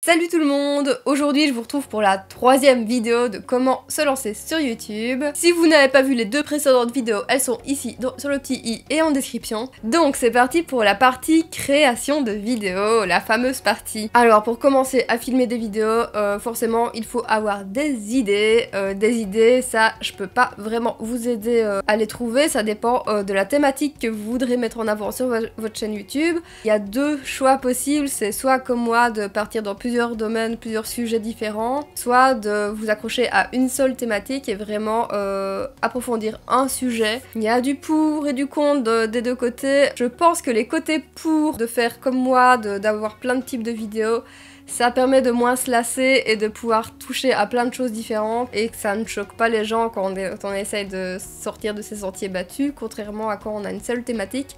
Salut tout le monde! Aujourd'hui je vous retrouve pour la troisième vidéo de comment se lancer sur YouTube. Si vous n'avez pas vu les deux précédentes vidéos, elles sont ici sur le petit i et en description. Donc c'est parti pour la partie création de vidéos, la fameuse partie. Alors pour commencer à filmer des vidéos, forcément il faut avoir des idées. Ça je peux pas vraiment vous aider à les trouver, ça dépend de la thématique que vous voudrez mettre en avant sur votre chaîne YouTube. Il y a deux choix possibles, c'est soit comme moi de partir dans plusieurs domaines, plusieurs sujets différents, soit de vous accrocher à une seule thématique et vraiment approfondir un sujet. Il y a du pour et du contre des deux côtés. Je pense que les côtés pour de faire comme moi, d'avoir plein de types de vidéos, ça permet de moins se lasser et de pouvoir toucher à plein de choses différentes et que ça ne choque pas les gens quand on essaye de sortir de ses sentiers battus, contrairement à quand on a une seule thématique.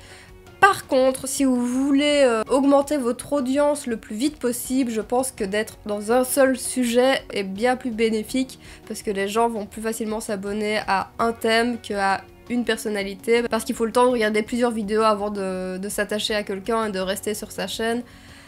Par contre, si vous voulez augmenter votre audience le plus vite possible, je pense que d'être dans un seul sujet est bien plus bénéfique parce que les gens vont plus facilement s'abonner à un thème qu'à une personnalité parce qu'il faut le temps de regarder plusieurs vidéos avant de s'attacher à quelqu'un et de rester sur sa chaîne.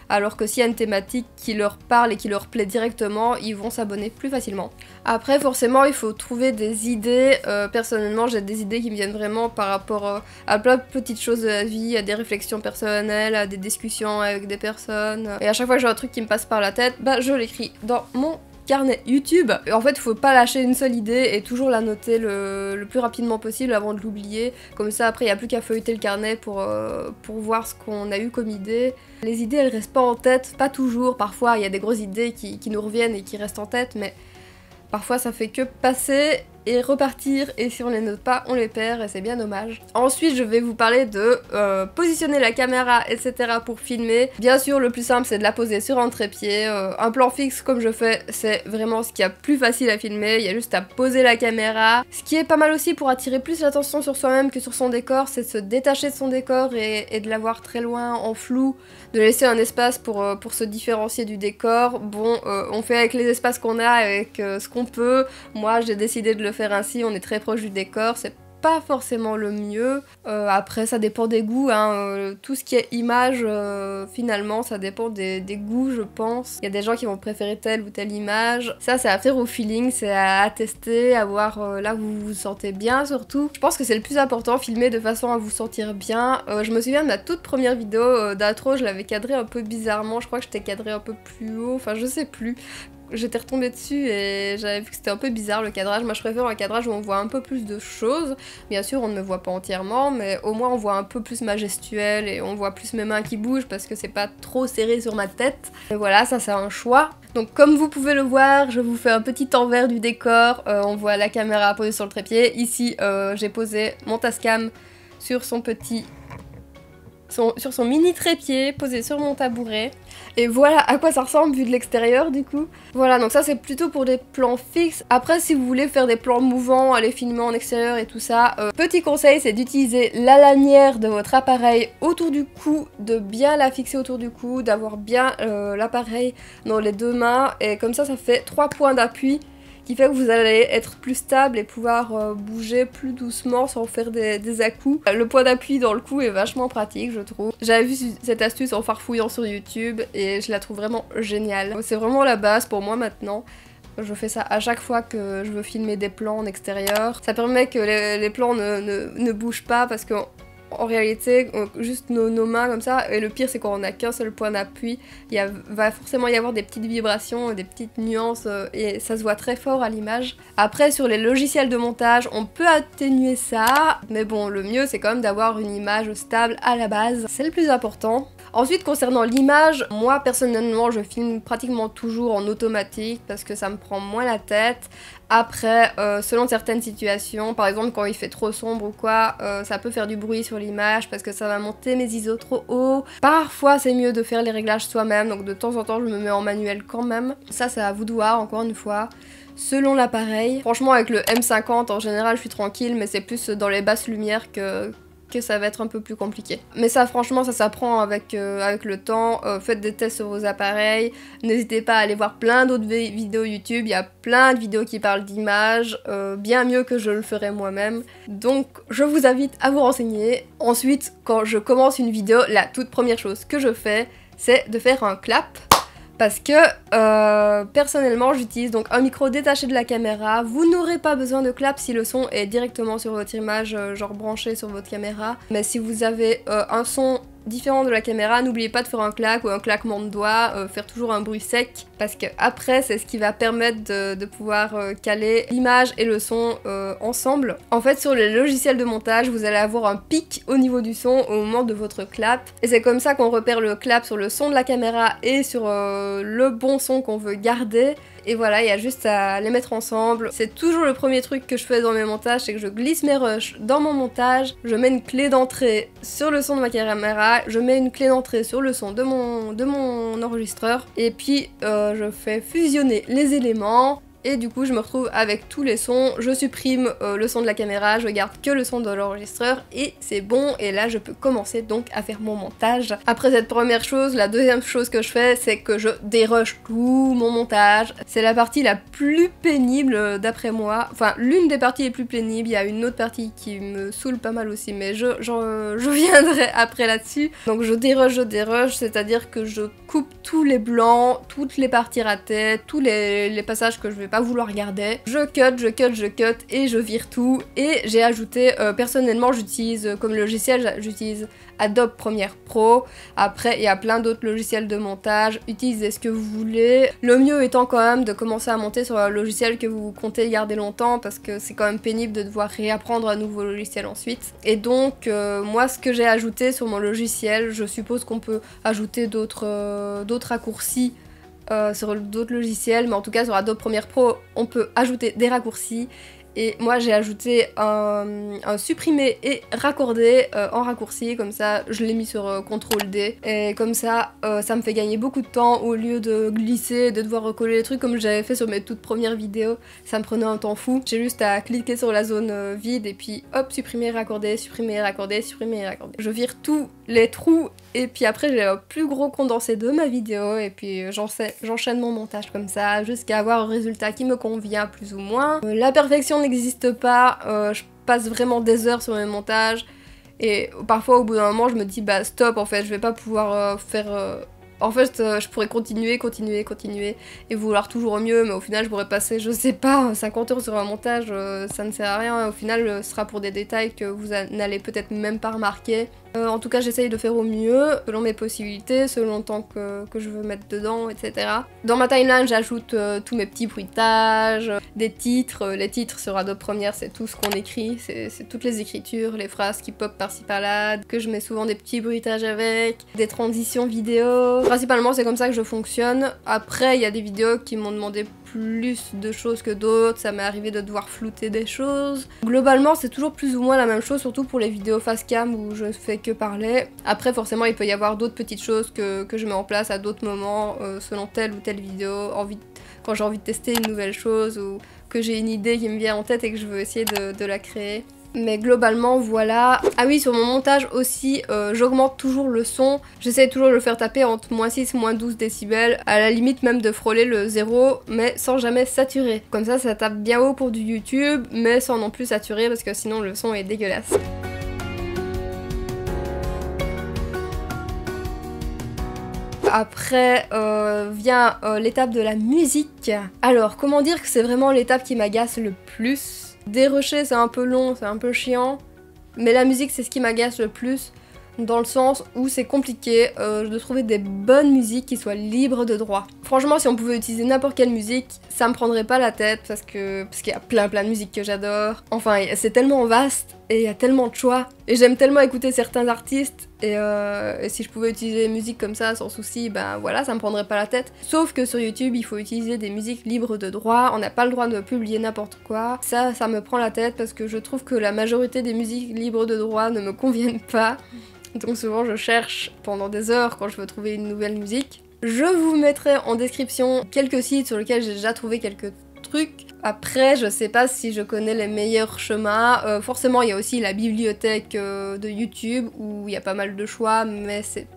Alors que s'il y a une thématique qui leur parle et qui leur plaît directement, ils vont s'abonner plus facilement. Après, forcément, il faut trouver des idées. Personnellement, j'ai des idées qui me viennent vraiment par rapport à plein de petites choses de la vie, à des réflexions personnelles, à des discussions avec des personnes. Et à chaque fois que j'ai un truc qui me passe par la tête, bah je l'écris dans mon carnet YouTube. En fait, il faut pas lâcher une seule idée et toujours la noter le plus rapidement possible avant de l'oublier. Comme ça, après, il n'y a plus qu'à feuilleter le carnet pour voir ce qu'on a eu comme idée. Les idées, elles restent pas en tête, pas toujours. Parfois, il y a des grosses idées qui nous reviennent et qui restent en tête, mais parfois, ça fait que passer et repartir, et si on les note pas, on les perd et c'est bien dommage. Ensuite, je vais vous parler de positionner la caméra, etc. pour filmer. Bien sûr, le plus simple, c'est de la poser sur un trépied. Un plan fixe, comme je fais, c'est vraiment ce qu'il y a plus facile à filmer. Il y a juste à poser la caméra. Ce qui est pas mal aussi pour attirer plus l'attention sur soi-même que sur son décor, c'est de se détacher de son décor et de l'avoir très loin, en flou, de laisser un espace pour se différencier du décor. Bon, on fait avec les espaces qu'on a, avec ce qu'on peut. Moi, j'ai décidé de le faire ainsi, on est très proche du décor, c'est pas forcément le mieux. Après, ça dépend des goûts, hein. Tout ce qui est image, finalement, ça dépend des goûts, je pense. Il y a des gens qui vont préférer telle ou telle image. Ça, c'est à faire au feeling, c'est à tester, à voir là où vous vous sentez bien, surtout. Je pense que c'est le plus important, filmer de façon à vous sentir bien. Je me souviens de ma toute première vidéo d'intro, je l'avais cadrée un peu bizarrement, je crois que j'étais cadrée un peu plus haut, enfin je sais plus. J'étais retombée dessus et j'avais vu que c'était un peu bizarre le cadrage. Moi je préfère un cadrage où on voit un peu plus de choses. Bien sûr on ne me voit pas entièrement, mais au moins on voit un peu plus majestuel et on voit plus mes mains qui bougent parce que c'est pas trop serré sur ma tête. Et voilà, ça c'est un choix. Donc comme vous pouvez le voir, je vous fais un petit envers du décor. On voit la caméra posée sur le trépied. Ici j'ai posé mon Tascam sur son mini trépied posé sur mon tabouret. Et voilà à quoi ça ressemble vu de l'extérieur du coup. Voilà, donc ça c'est plutôt pour des plans fixes. Après si vous voulez faire des plans mouvants, aller filmer en extérieur et tout ça, petit conseil c'est d'utiliser la lanière de votre appareil autour du cou, de bien la fixer autour du cou, d'avoir bien l'appareil dans les deux mains et comme ça fait 3 points d'appui qui fait que vous allez être plus stable et pouvoir bouger plus doucement sans faire des à-coups. Le point d'appui dans le cou est vachement pratique, je trouve. J'avais vu cette astuce en farfouillant sur YouTube et je la trouve vraiment géniale. C'est vraiment la base pour moi maintenant. Je fais ça à chaque fois que je veux filmer des plans en extérieur. Ça permet que les plans ne bougent pas parce que en réalité, juste nos mains comme ça, et le pire c'est quand on n'a qu'un seul point d'appui, va forcément y avoir des petites vibrations, des petites nuances, et ça se voit très fort à l'image. Après, sur les logiciels de montage, on peut atténuer ça, mais bon, le mieux c'est quand même d'avoir une image stable à la base, c'est le plus important. Ensuite, concernant l'image, moi personnellement je filme pratiquement toujours en automatique parce que ça me prend moins la tête. Après, selon certaines situations, par exemple quand il fait trop sombre ou quoi, ça peut faire du bruit sur l'image parce que ça va monter mes ISO trop haut. Parfois c'est mieux de faire les réglages soi-même, donc de temps en temps je me mets en manuel quand même. Ça c'est à vous de voir, encore une fois. Selon l'appareil. Franchement avec le M50 en général je suis tranquille, mais c'est plus dans les basses lumières que ça va être un peu plus compliqué. Mais ça franchement ça s'apprend avec le temps. Faites des tests sur vos appareils, n'hésitez pas à aller voir plein d'autres vidéos YouTube, il y a plein de vidéos qui parlent d'images, bien mieux que je le ferais moi-même, donc je vous invite à vous renseigner. Ensuite quand je commence une vidéo, la toute première chose que je fais c'est de faire un clap parce que personnellement j'utilise donc un micro détaché de la caméra. Vous n'aurez pas besoin de clap si le son est directement sur votre image, genre branché sur votre caméra. Mais si vous avez un son différent de la caméra, n'oubliez pas de faire un clac ou un claquement de doigts, faire toujours un bruit sec, parce que après c'est ce qui va permettre de pouvoir caler l'image et le son ensemble. En fait sur les logiciels de montage, vous allez avoir un pic au niveau du son au moment de votre clap, et c'est comme ça qu'on repère le clap sur le son de la caméra et sur le bon son qu'on veut garder. Et voilà, il y a juste à les mettre ensemble. C'est toujours le premier truc que je fais dans mes montages, c'est que je glisse mes rushs dans mon montage, je mets une clé d'entrée sur le son de ma caméra, je mets une clé d'entrée sur le son de mon enregistreur, et puis je fais fusionner les éléments. Et du coup je me retrouve avec tous les sons, je supprime le son de la caméra, je garde que le son de l'enregistreur et c'est bon, et là je peux commencer donc à faire mon montage. Après cette première chose, la deuxième chose que je fais, c'est que je dérush tout mon montage. C'est la partie la plus pénible d'après moi, enfin l'une des parties les plus pénibles. Il y a une autre partie qui me saoule pas mal aussi, mais je viendrai après là-dessus. Donc je dérush, c'est-à-dire que je coupe tous les blancs, toutes les parties ratées, tous les passages que je vais pas vouloir garder. Je cut et je vire tout. Et j'ai ajouté, personnellement j'utilise comme logiciel, j'utilise Adobe Premiere Pro. Après il y a plein d'autres logiciels de montage, utilisez ce que vous voulez. Le mieux étant quand même de commencer à monter sur un logiciel que vous comptez garder longtemps, parce que c'est quand même pénible de devoir réapprendre un nouveau logiciel ensuite. Et donc moi ce que j'ai ajouté sur mon logiciel, je suppose qu'on peut ajouter d'autres raccourcis sur d'autres logiciels, mais en tout cas sur Adobe Premiere Pro on peut ajouter des raccourcis, et moi j'ai ajouté un supprimer et raccorder en raccourci, comme ça je l'ai mis sur CTRL D, et comme ça ça me fait gagner beaucoup de temps au lieu de glisser, de devoir recoller les trucs comme j'avais fait sur mes toutes premières vidéos, ça me prenait un temps fou. J'ai juste à cliquer sur la zone vide et puis hop, supprimer, raccorder, supprimer, raccorder, supprimer, raccorder. Je vire tous les trous et puis après j'ai un plus gros condensé de ma vidéo, et puis j'enchaîne mon montage comme ça jusqu'à avoir un résultat qui me convient plus ou moins. La perfection n'existe pas, je passe vraiment des heures sur mes montages, et parfois au bout d'un moment je me dis bah stop, en fait je vais pas pouvoir faire... En fait, je pourrais continuer et vouloir toujours mieux, mais au final je pourrais passer, je sais pas, 50 heures sur un montage, ça ne sert à rien. Au final ce sera pour des détails que vous n'allez peut-être même pas remarquer. En tout cas j'essaye de faire au mieux, selon mes possibilités, selon le temps que je veux mettre dedans, etc. Dans ma timeline j'ajoute tous mes petits bruitages, des titres. Les titres sur Adobe Premiere c'est tout ce qu'on écrit, c'est toutes les écritures, les phrases qui pop par-ci par-là, que je mets souvent des petits bruitages avec, des transitions vidéo. Principalement c'est comme ça que je fonctionne. Après il y a des vidéos qui m'ont demandé plus de choses que d'autres, ça m'est arrivé de devoir flouter des choses. Globalement c'est toujours plus ou moins la même chose, surtout pour les vidéos face cam où je fais que parler. Après forcément il peut y avoir d'autres petites choses que je mets en place à d'autres moments, selon telle ou telle vidéo, quand j'ai envie de tester une nouvelle chose ou que j'ai une idée qui me vient en tête et que je veux essayer de la créer. Mais globalement voilà. Ah oui, sur mon montage aussi, j'augmente toujours le son. J'essaie toujours de le faire taper entre -6 et -12 décibels, à la limite même de frôler le 0, mais sans jamais saturer. Comme ça tape bien haut pour du YouTube, mais sans non plus saturer parce que sinon le son est dégueulasse. Après vient l'étape de la musique. Alors comment dire que c'est vraiment l'étape qui m'agace le plus? Dérocher c'est un peu long, c'est un peu chiant, mais la musique c'est ce qui m'agace le plus, dans le sens où c'est compliqué de trouver des bonnes musiques qui soient libres de droit. Franchement si on pouvait utiliser n'importe quelle musique, ça me prendrait pas la tête parce qu'il y a plein de musiques que j'adore. Enfin c'est tellement vaste et il y a tellement de choix, et j'aime tellement écouter certains artistes, et si je pouvais utiliser des musiques comme ça sans souci, ben voilà, ça me prendrait pas la tête. Sauf que sur YouTube il faut utiliser des musiques libres de droit, on n'a pas le droit de publier n'importe quoi. Ça me prend la tête parce que je trouve que la majorité des musiques libres de droit ne me conviennent pas. Donc souvent je cherche pendant des heures quand je veux trouver une nouvelle musique. Je vous mettrai en description quelques sites sur lesquels j'ai déjà trouvé quelques trucs. Après je sais pas si je connais les meilleurs chemins. Forcément il y a aussi la bibliothèque de YouTube où il y a pas mal de choix, mais c'est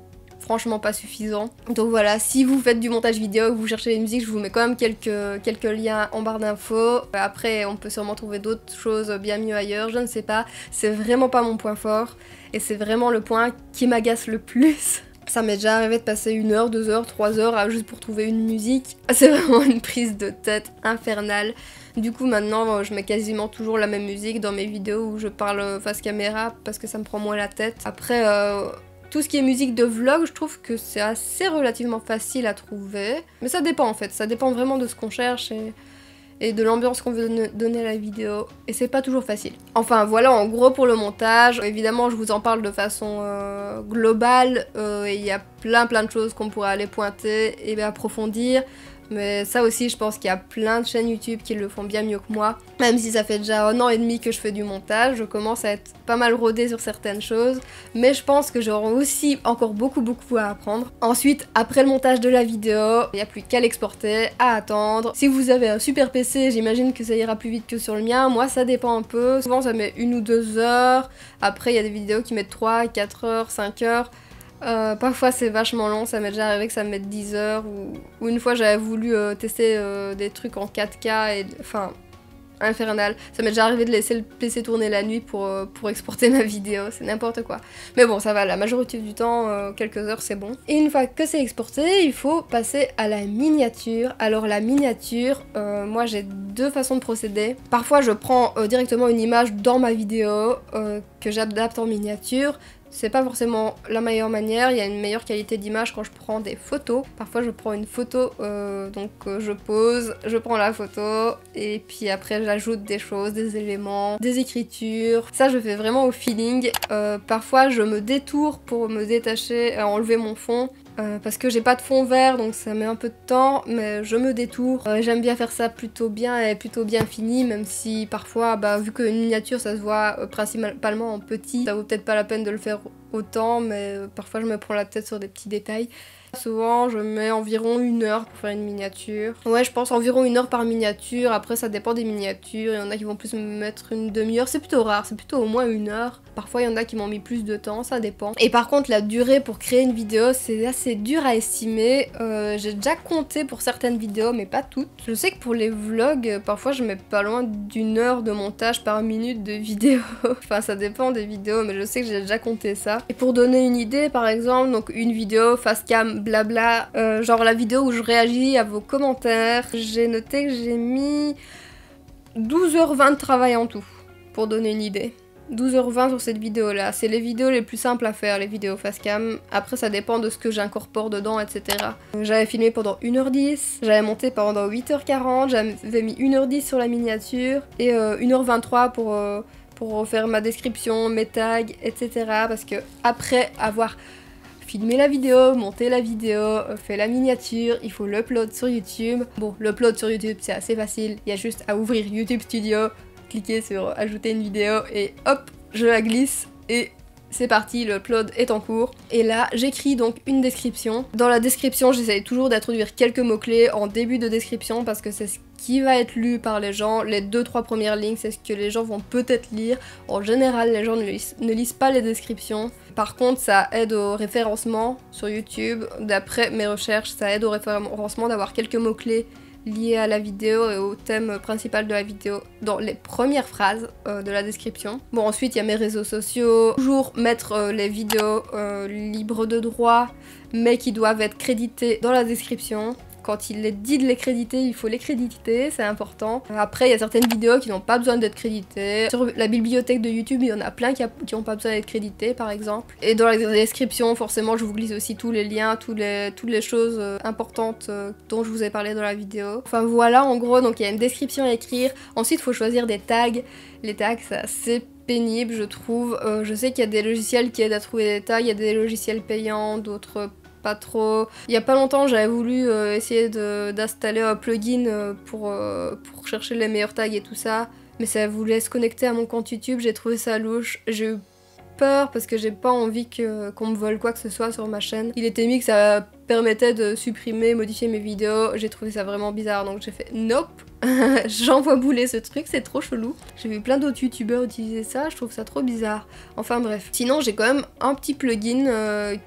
franchement pas suffisant. Donc voilà, si vous faites du montage vidéo, que vous cherchez des musiques, je vous mets quand même quelques liens en barre d'infos. Après on peut sûrement trouver d'autres choses bien mieux ailleurs, je ne sais pas. C'est vraiment pas mon point fort et c'est vraiment le point qui m'agace le plus. Ça m'est déjà arrivé de passer 1 heure, 2 heures, 3 heures juste pour trouver une musique. C'est vraiment une prise de tête infernale. Du coup maintenant je mets quasiment toujours la même musique dans mes vidéos où je parle face caméra parce que ça me prend moins la tête. Après tout ce qui est musique de vlog, je trouve que c'est assez relativement facile à trouver. Mais ça dépend en fait, ça dépend vraiment de ce qu'on cherche et de l'ambiance qu'on veut donner à la vidéo. Et c'est pas toujours facile. Enfin voilà en gros pour le montage. Évidemment je vous en parle de façon globale. Et il y a plein de choses qu'on pourrait aller pointer et approfondir. Mais ça aussi je pense qu'il y a plein de chaînes YouTube qui le font bien mieux que moi. Même si ça fait déjà 1 an et demi que je fais du montage, je commence à être pas mal rodée sur certaines choses. Mais je pense que j'aurai aussi encore beaucoup à apprendre. Ensuite, après le montage de la vidéo, il n'y a plus qu'à l'exporter, à attendre. Si vous avez un super PC, j'imagine que ça ira plus vite que sur le mien. Moi ça dépend un peu. Souvent ça met 1 ou 2 heures. Après il y a des vidéos qui mettent 3, 4 heures, 5 heures. Parfois c'est vachement long, ça m'est déjà arrivé que ça me mette 10 heures ou une fois j'avais voulu tester des trucs en 4K et enfin infernal. Ça m'est déjà arrivé de laisser le PC tourner la nuit pour exporter ma vidéo, c'est n'importe quoi. Mais bon ça va, la majorité du temps, quelques heures c'est bon. Et une fois que c'est exporté, il faut passer à la miniature. Alors la miniature, moi j'ai 2 façons de procéder. Parfois je prends directement une image dans ma vidéo que j'adapte en miniature. C'est pas forcément la meilleure manière, il y a une meilleure qualité d'image quand je prends des photos. Parfois je prends une photo, je pose, je prends la photo et puis après j'ajoute des choses, des éléments, des écritures. Ça je fais vraiment au feeling. Parfois je me détourne pour me détacher, enlever mon fond. Parce que j'ai pas de fond vert donc ça met un peu de temps mais je me détourne. J'aime bien faire ça plutôt bien et plutôt bien fini même si parfois vu que une miniature ça se voit principalement en petit, ça vaut peut-être pas la peine de le faire autant mais parfois je me prends la tête sur des petits détails. Souvent je mets environ 1 heure pour faire une miniature. Ouais je pense environ 1 heure par miniature, après ça dépend des miniatures, il y en a qui vont plus me mettre une demi-heure, c'est plutôt rare, c'est plutôt au moins 1 heure. Parfois il y en a qui m'ont mis plus de temps, ça dépend. Et par contre la durée pour créer une vidéo c'est assez dur à estimer, j'ai déjà compté pour certaines vidéos mais pas toutes. Je sais que pour les vlogs parfois je mets pas loin d'1 heure de montage par minute de vidéo. Enfin ça dépend des vidéos mais je sais que j'ai déjà compté ça. Et pour donner une idée par exemple, donc une vidéo face cam blabla, genre la vidéo où je réagis à vos commentaires, j'ai noté que j'ai mis 12h20 de travail en tout, pour donner une idée. 12h20 sur cette vidéo là, c'est les vidéos les plus simples à faire, les vidéos face cam. Après ça dépend de ce que j'incorpore dedans, etc. J'avais filmé pendant 1h10, j'avais monté pendant 8h40, j'avais mis 1h10 sur la miniature et 1h23 pour faire ma description, mes tags, etc. Parce que après avoir filmer la vidéo, monter la vidéo, faire la miniature, il faut l'upload sur YouTube. Bon, l'upload sur YouTube c'est assez facile, il y a juste à ouvrir YouTube Studio, cliquer sur ajouter une vidéo et hop, je la glisse et c'est parti, l'upload est en cours. Et là, j'écris donc une description. Dans la description, j'essaye toujours d'introduire quelques mots-clés en début de description parce que c'est ce qui va être lu par les gens. Les 2-3 premières lignes, c'est ce que les gens vont peut-être lire. En général, les gens ne lisent pas les descriptions. Par contre, ça aide au référencement sur YouTube. D'après mes recherches, ça aide au référencement d'avoir quelques mots-clés liés à la vidéo et au thème principal de la vidéo dans les premières phrases de la description. Bon, ensuite il y a mes réseaux sociaux, toujours mettre les vidéos libres de droit mais qui doivent être créditées dans la description. Quand il est dit de les créditer, il faut les créditer, c'est important. Après, il y a certaines vidéos qui n'ont pas besoin d'être créditées. Sur la bibliothèque de YouTube, il y en a plein qui n'ont pas besoin d'être créditées, par exemple. Et dans la description, forcément, je vous glisse aussi tous les liens, toutes les choses importantes dont je vous ai parlé dans la vidéo. Enfin voilà, en gros, donc il y a une description à écrire. Ensuite, il faut choisir des tags. Les tags, c'est assez pénible, je trouve. Je sais qu'il y a des logiciels qui aident à trouver des tags, il y a des logiciels payants, d'autres pas trop. Il y a pas longtemps, j'avais voulu essayer d'installer un plugin pour chercher les meilleurs tags et tout ça, mais ça voulait se connecter à mon compte YouTube, j'ai trouvé ça louche, j'ai eu peur parce que j'ai pas envie qu'on me vole quoi que ce soit sur ma chaîne. Il était mis que ça permettait de supprimer, modifier mes vidéos, j'ai trouvé ça vraiment bizarre donc j'ai fait nope. J'envoie bouler ce truc, c'est trop chelou. J'ai vu plein d'autres youtubeurs utiliser ça, je trouve ça trop bizarre. Enfin bref. Sinon j'ai quand même un petit plugin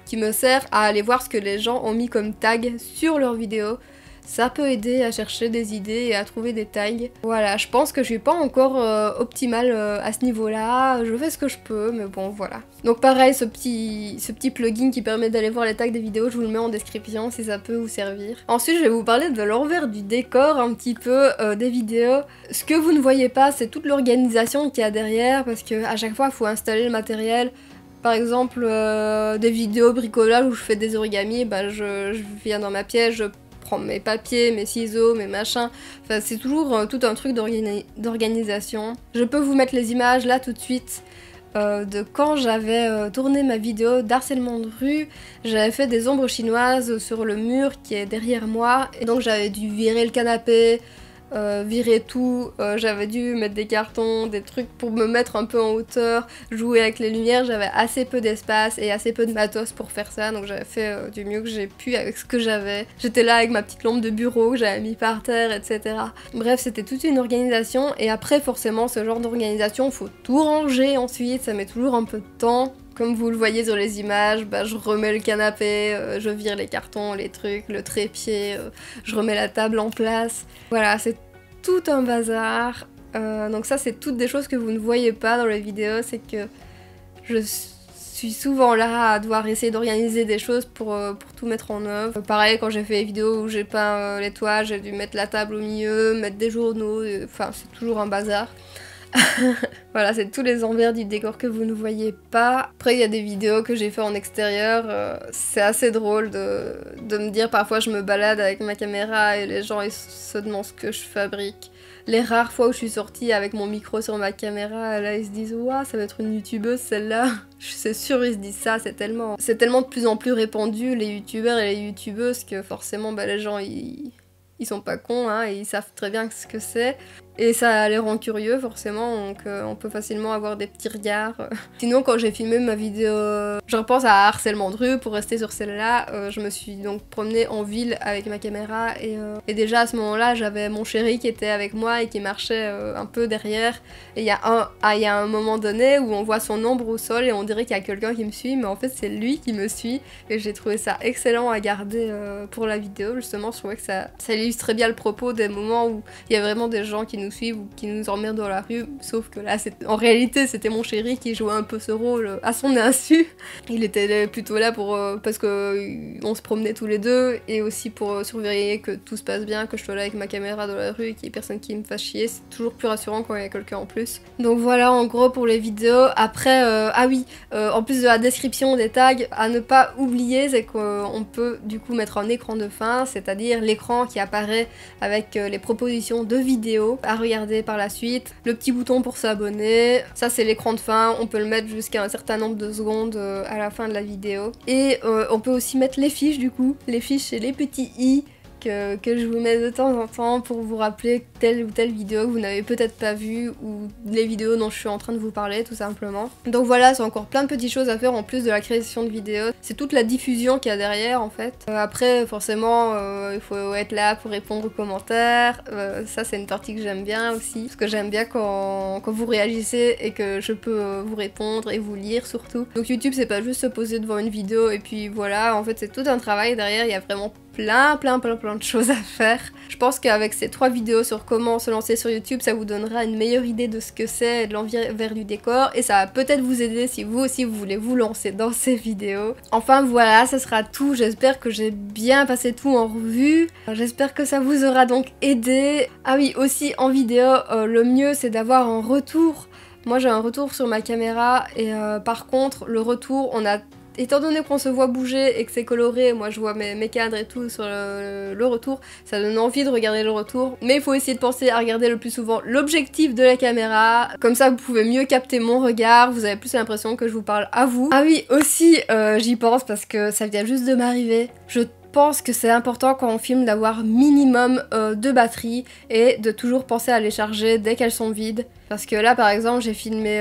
qui me sert à aller voir ce que les gens ont mis comme tag sur leurs vidéos. ça peut aider à chercher des idées et à trouver des tags. Voilà, je pense que je suis pas encore optimale à ce niveau-là, je fais ce que je peux, mais bon voilà. Donc pareil, ce petit plugin qui permet d'aller voir les tags des vidéos, je vous le mets en description si ça peut vous servir. Ensuite, je vais vous parler de l'envers du décor un petit peu des vidéos. Ce que vous ne voyez pas, c'est toute l'organisation qu'il y a derrière, parce que à chaque fois, il faut installer le matériel. Par exemple, des vidéos bricolage où je fais des origamis, bah, je viens dans ma pièce, je prends mes papiers, mes ciseaux, mes machins. Enfin, c'est toujours tout un truc d'organisation. Je peux vous mettre les images là tout de suite de quand j'avais tourné ma vidéo d'harcèlement de rue. J'avais fait des ombres chinoises sur le mur qui est derrière moi, et donc j'avais dû virer le canapé, virer tout, j'avais dû mettre des cartons, des trucs pour me mettre un peu en hauteur, jouer avec les lumières, j'avais assez peu d'espace et assez peu de matos pour faire ça, donc j'avais fait du mieux que j'ai pu avec ce que j'avais. J'étais là avec ma petite lampe de bureau que j'avais mis par terre, etc. Bref, c'était toute une organisation, et après forcément ce genre d'organisation, faut tout ranger ensuite, ça met toujours un peu de temps. Comme vous le voyez sur les images, bah, je remets le canapé, je vire les cartons, les trucs, le trépied, je remets la table en place. Voilà, c'est tout un bazar. Donc ça, c'est toutes des choses que vous ne voyez pas dans les vidéos, c'est que je suis souvent là à devoir essayer d'organiser des choses pour tout mettre en œuvre. Pareil, quand j'ai fait les vidéos où j'ai peint les toits, j'ai dû mettre la table au milieu, mettre des journaux, enfin c'est toujours un bazar. Voilà, c'est tous les envers du décor que vous ne voyez pas. Après, il y a des vidéos que j'ai fait en extérieur. C'est assez drôle de me dire, parfois je me balade avec ma caméra et les gens ils se demandent ce que je fabrique. Les rares fois où je suis sortie avec mon micro sur ma caméra, là ils se disent « Ouah, ça va être une youtubeuse celle-là ». C'est sûr, ils se disent ça, c'est tellement de plus en plus répandu, les youtubeurs et les youtubeuses, que forcément bah, les gens ils sont pas cons, hein, et ils savent très bien ce que c'est. Et ça les rend curieux forcément, donc on peut facilement avoir des petits regards. Sinon, quand j'ai filmé ma vidéo, je repense à harcèlement de rue, pour rester sur celle-là, je me suis donc promenée en ville avec ma caméra, et déjà à ce moment-là, j'avais mon chéri qui était avec moi et qui marchait un peu derrière. Et il y a un moment donné où on voit son ombre au sol et on dirait qu'il y a quelqu'un qui me suit, mais en fait c'est lui qui me suit, et j'ai trouvé ça excellent à garder pour la vidéo. Justement, je trouvais que ça illustrait bien le propos des moments où il y a vraiment des gens qui nous suivent ou qui nous emmerdent dans la rue, sauf que là, en réalité, c'était mon chéri qui jouait un peu ce rôle à son insu. Il était plutôt là parce que on se promenait tous les deux, et aussi pour surveiller que tout se passe bien, que je sois là avec ma caméra dans la rue et qu'il y ait personne qui me fasse chier. C'est toujours plus rassurant quand il y a quelqu'un en plus. Donc voilà, en gros, pour les vidéos. Après, ah oui, en plus de la description des tags, à ne pas oublier, c'est qu'on peut du coup mettre un écran de fin, c'est-à-dire l'écran qui apparaît avec les propositions de vidéos à regarder par la suite, le petit bouton pour s'abonner, ça c'est l'écran de fin, on peut le mettre jusqu'à un certain nombre de secondes à la fin de la vidéo. Et on peut aussi mettre les fiches du coup, les fiches c'est les petits i que je vous mets de temps en temps pour vous rappeler telle ou telle vidéo que vous n'avez peut-être pas vue, ou les vidéos dont je suis en train de vous parler tout simplement. Donc voilà, c'est encore plein de petites choses à faire en plus de la création de vidéos. C'est toute la diffusion qu'il y a derrière en fait. Après forcément il faut être là pour répondre aux commentaires, ça c'est une partie que j'aime bien aussi, parce que j'aime bien quand vous réagissez et que je peux vous répondre et vous lire surtout. Donc YouTube c'est pas juste se poser devant une vidéo et puis voilà, en fait c'est tout un travail derrière, il y a vraiment plein de choses à faire. Je pense qu'avec ces 3 vidéos sur comment se lancer sur YouTube, ça vous donnera une meilleure idée de ce que c'est, de l'envers du décor, et ça va peut-être vous aider si vous aussi vous voulez vous lancer dans ces vidéos. Enfin voilà, ça sera tout. J'espère que j'ai bien passé tout en revue. J'espère que ça vous aura donc aidé. Ah oui, aussi en vidéo, le mieux c'est d'avoir un retour. Moi j'ai un retour sur ma caméra, et par contre le retour, étant donné qu'on se voit bouger et que c'est coloré, moi je vois mes cadres et tout sur le retour, ça donne envie de regarder le retour. Mais il faut essayer de penser à regarder le plus souvent l'objectif de la caméra. Comme ça vous pouvez mieux capter mon regard, vous avez plus l'impression que je vous parle à vous. Ah oui, aussi j'y pense parce que ça vient juste de m'arriver. Je pense que c'est important quand on filme d'avoir minimum de batterie et de toujours penser à les charger dès qu'elles sont vides. Parce que là par exemple j'ai filmé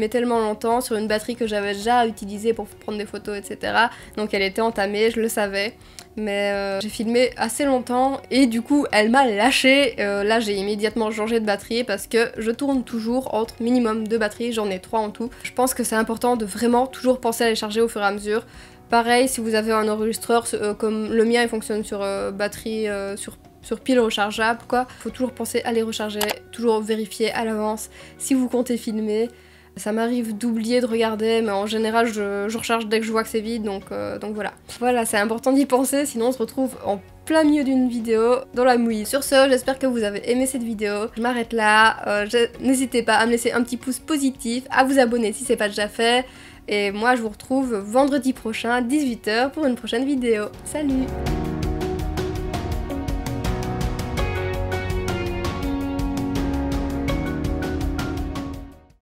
tellement longtemps sur une batterie que j'avais déjà utilisée pour prendre des photos etc. Donc elle était entamée, je le savais. Mais j'ai filmé assez longtemps et du coup elle m'a lâché. Là j'ai immédiatement changé de batterie parce que je tourne toujours entre minimum 2 batteries, j'en ai 3 en tout. Je pense que c'est important de vraiment toujours penser à les charger au fur et à mesure. Pareil, si vous avez un enregistreur comme le mien, il fonctionne sur batterie, sur pile rechargeable, quoi. Faut toujours penser à les recharger, toujours vérifier à l'avance si vous comptez filmer. Ça m'arrive d'oublier de regarder, mais en général, je recharge dès que je vois que c'est vide, donc voilà. Voilà, c'est important d'y penser, sinon on se retrouve en plein milieu d'une vidéo dans la mouise. Sur ce, j'espère que vous avez aimé cette vidéo. Je m'arrête là. N'hésitez pas à me laisser un petit pouce positif, à vous abonner si c'est pas déjà fait. Et moi, je vous retrouve vendredi prochain à 18 h pour une prochaine vidéo. Salut!